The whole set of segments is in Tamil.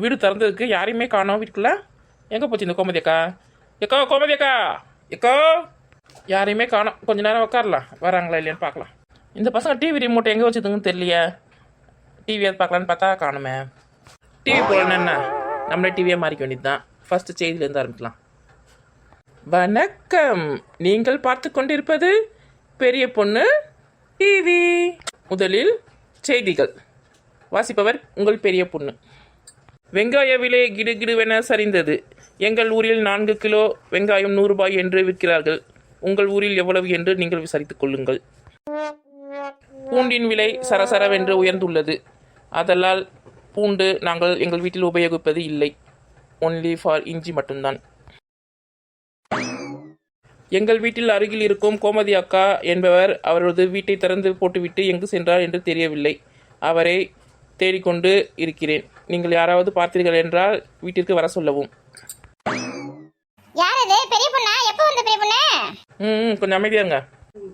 வீடு திறந்ததுக்கு யாரையுமே காணோம் வீட்டுக்குள்ள. எங்கே போச்சு இந்த கோமதி அக்கா? எக்கோ கோமதி அக்கா, எக்கோ, யாரையுமே காணோம். கொஞ்ச நேரம் உட்காரலாம், வராங்களா இல்லையான்னு பார்க்கலாம். இந்த பசங்க டிவி ரிமோட் எங்கே வச்சுதுங்கன்னு தெரியலையே. டிவியாவது பார்க்கலான்னு பார்த்தா காணுமே. டிவி போடணும் என்ன, நம்மளே டிவியாக மாறிக்க வேண்டியது தான். ஃபஸ்ட்டு செய்தியிலேருந்து ஆரம்பிக்கலாம். வணக்கம், நீங்கள் பார்த்து கொண்டிருப்பது பெரிய பொண்ணு டிவி. முதலில் செய்திகள் வாசிப்பவர் உங்கள் பெரிய பொண்ணு. வெங்காய விலை கிடுகிடுவென சரிந்தது. எங்கள் ஊரில் 4 கிலோ வெங்காயம் 100 ரூபாய் என்று விற்கிறார்கள். உங்கள் ஊரில் எவ்வளவு என்று நீங்கள் விசாரித்துக் கொள்ளுங்கள். பூண்டின் விலை சரசரவென்று உயர்ந்துள்ளது. அதனால் பூண்டு நாங்கள் எங்கள் வீட்டில் உபயோகிப்பது இல்லை. ஒன்லி ஃபார் இஞ்சி மட்டும்தான். எங்கள் வீட்டில் அருகில் இருக்கும் கோமதி அக்கா என்பவர் அவரது வீட்டை திறந்து போட்டுவிட்டு எங்கு சென்றார் என்று தெரியவில்லை. அவரை தேடிக்கொண்டு இருக்கிறேன். நீங்கள் யாராவது பார்த்தீர்கள் என்றால் வீட்டிற்கு வர சொல்லவும். கொஞ்சம் அமைதியாங்க.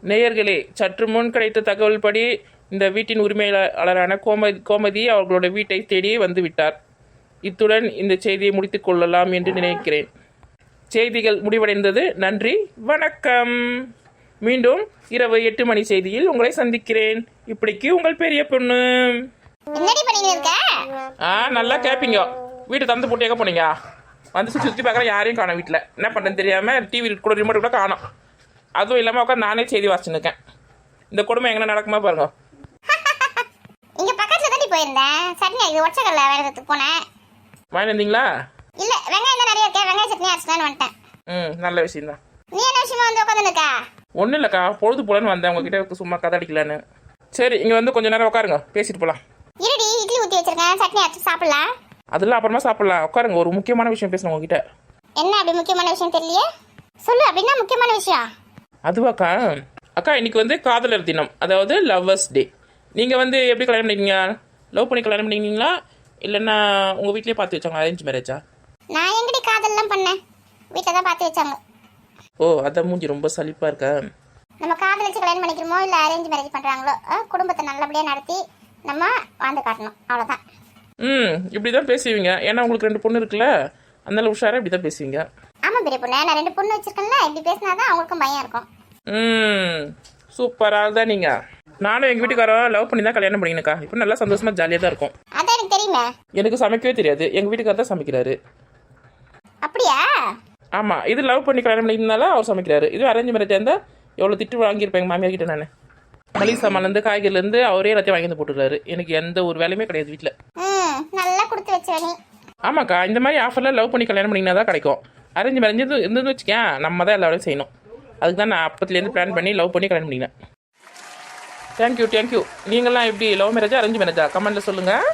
நேயர்களே, சற்று முன் கிடைத்த தகவல் படி இந்த வீட்டின் உரிமையாளரான கோமதி அவர்களோட வீட்டை தேடி வந்து விட்டார். இத்துடன் இந்த செய்தியை முடித்துக் கொள்ளலாம் என்று நினைக்கிறேன். செய்திகள் முடிவடைந்தது. நன்றி, வணக்கம். மீண்டும் இரவு 8 மணி செய்தியில் உங்களை சந்திக்கிறேன். இப்படிக்கு உங்கள் பெரிய பொண்ணு. நல்லா கேப்பீங்க. வீட்டு தந்து போட்டு எங்க போனீங்க? வந்து சுற்றி பார்க்குற யாரையும் காணும். வீட்டில் என்ன பண்ணுறேன்னு தெரியாமல் டிவி கூட ரிமோட் கூட காணும். அதுவும் இல்லாமல் உட்காந்து நானே செய்தி வாசிச்சுன்னு இருக்கேன். இந்த கொடுமை எங்கே நடக்குமா பாருங்க. இங்க பக்கத்துல தாண்டி போயிருந்தேன். சட்னி இது ஒச்சக்கல்ல வேறதுக்கு போனேன். வாங்கி வந்தீங்களா? இல்ல, வெங்காயம் தான் நிறைய இருக்கே. வெங்காய சட்னி அரைச்சலான்னு வந்துட்டேன். நல்ல விஷயம் தான். நீ என்ன விஷயமா வந்து உட்காந்துருக்கா? ஒன்றும் இல்லைக்கா, பொழுது போலன்னு வந்தேன் உங்ககிட்ட சும்மா கதை அடிக்கலான்னு. சரி, இங்கே வந்து கொஞ்சம் நேரம் உட்காருங்க, பேசிட்டு போகலாம். இருடி, இட்லி ஊற்றி வச்சிருக்கேன், சட்னி அரைச்சு சாப்பிடலாம். அதெல்லாம் அப்புறமா சாப்பிடலாம். உட்காருங்க, ஒரு முக்கியமான விஷயம் பேசணும் உங்ககிட்ட. என்ன அப்படி முக்கியமான விஷயம் தெரியலையே? சொல்லு, அப்படின்னா முக்கியமான விஷயம். அதுவாக்கா, அக்கா இன்னைக்கு வந்து காதலர் தினம், அதாவது லவ்வர்ஸ் டே. நீங்கள் வந்து எப்படி கல்யாணம் பண்ணிக்கிங்க? லவ் பண்ணி கல்யாணம் பண்ணிக்கிங்களா இல்லைன்னா உங்கள் வீட்லேயே பார்த்து வச்சாங்க? அரேஞ்ச் மேரேஜா? நான் எங்கடி காதல்லாம் பண்ணேன், வீட்டில் தான் பார்த்து வச்சாங்க. ஓ, அதான் மூஞ்சி ரொம்ப சலிப்பாக இருக்கா? நம்ம காதல் வச்சு கல்யாணம் பண்ணிக்கிறோமோ இல்லை அரேஞ்ச் மேரேஜ் பண்ணுறாங்களோ, குடும்பத்தை நல்லபடியாக நடத்தி நம்ம வாழ்ந்து காட்டணும், அவ்வளோதான். இப்படி தான் பேசுவீங்க. ஏன்னா உங்களுக்கு 2 பொண்ணு இருக்குல்ல, அதனால உஷாராக இப்படி தான் பேசுவீங்க. ஆமாம் பெரிய பொண்ணு, நான் 2 பொண்ணு வச்சிருக்கேன்ல, இப்படி பேசினாதான் அவங்களுக்கும் பயம் இருக்கும். சூப்பராக தான் நீங்கள். நானும் எங்கள் வீட்டுக்காரன் லவ் பண்ணி தான் கல்யாணம் பண்ணிக்கா. இப்போ நல்லா சந்தோஷமாக ஜாலியாக தான் இருக்கும். அதான் எனக்கு தெரியுமே. எனக்கு சமைக்கவே தெரியாது, எங்கள் வீட்டுக்காரர் தான் சமைக்கிறாரு. அப்படியா? ஆமாம், இது லவ் பண்ணி கல்யாணம் பண்ணிக்கிறதுனால அவர் சமைக்கிறாரு. இது அரேஞ்ச் மேரேஜாக இருந்தால் எவ்வளோ திட்டு வாங்கியிருப்பேன் எங்கள் மாமியார் கிட்ட. நான் மளிகை சாமான்லேருந்து காய்கறிலேருந்து அவரே எல்லாத்தையும் வாங்கி வந்து போட்டுறாரு. எனக்கு எந்த ஒரு வேலையுமே கிடையாது வீட்டில். நல்லா கொடுத்து வச்சேன். ஆமாக்கா, இந்த மாதிரி ஆஃபரில் லவ் பண்ணி கல்யாணம் பண்ணிங்கன்னா தான் கிடைக்கும். அரேஞ்ச் மேரேஜ் இருந்ததுன்னு வச்சுக்கேன், நம்ம தான் எல்லா வேலையும் செய்யணும். அதுக்கு தான் நான் அப்பத்துலேருந்து பிளான் பண்ணி லவ் பண்ணி கல்யாணம் பண்ணிக்கிறேன். தேங்க்யூ. நீங்கள்லாம் எப்படி லவ் மேரேஜா அரேஞ்ச் மேரேஜா? கமெண்ட்டில் சொல்லுங்கள்.